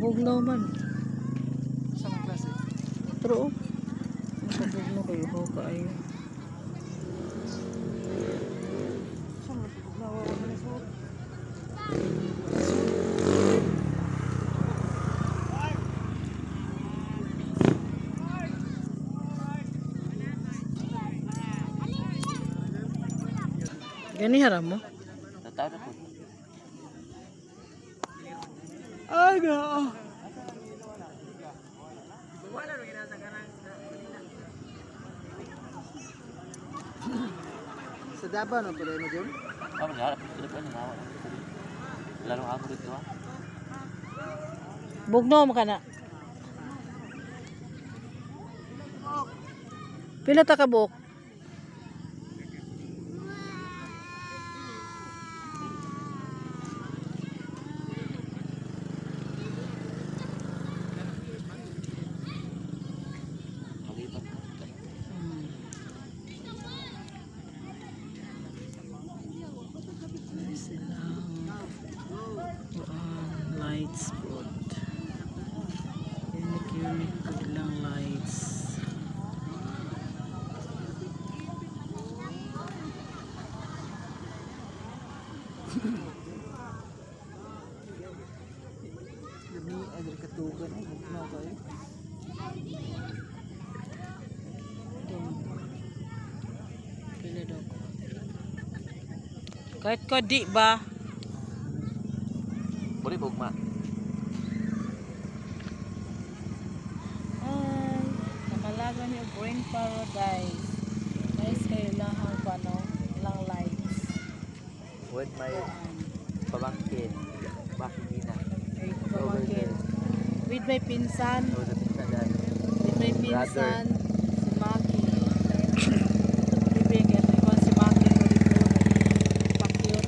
Bugnaw man. Sa mga klase. Pero bugnaw kayo ho kaayo. Sa mga bugnaw wala na so. Gani haram mo? Tataw na po. Ay na. Sa Davao na pala mo dyan? Oh, magharap ko dito na nawa. Larong ako dito ha. Bugnaw mo kana. Pila ta ka buok? Magipat. Lights po. Unique kanilang lights. Dami agad katugan ay bugnaw kayo. Pila daw ko. Kahit ko di ba? Boleh bugma. Ay, nakalaga niyo Green Paradise. Nice kayo lang ang pano, lang lights. With my pamangkin. Bakit di na? Ay, pamangkin. With my pinsan. So, napita dyan. With my pinsan. Si Maki. Bibigyan ko si Maki ko dito. Pakyut.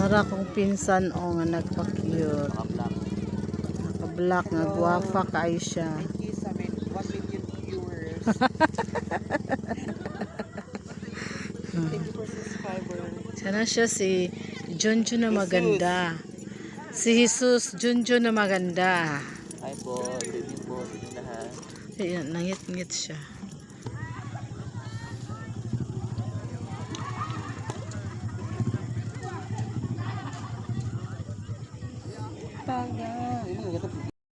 Nara kong pinsan o nga nagpakyut. Mga black. Naka-black nga guwafa kay siya. Thank you sa amin 1 million viewers. Thank you for subscribers. Sana siya si Junjun na maganda. Si Jesus Junjun na maganda. Hi po. Good evening po. Sa inyong lahat. Ayan, nangit-ngit siya. Tanga. Ini enggak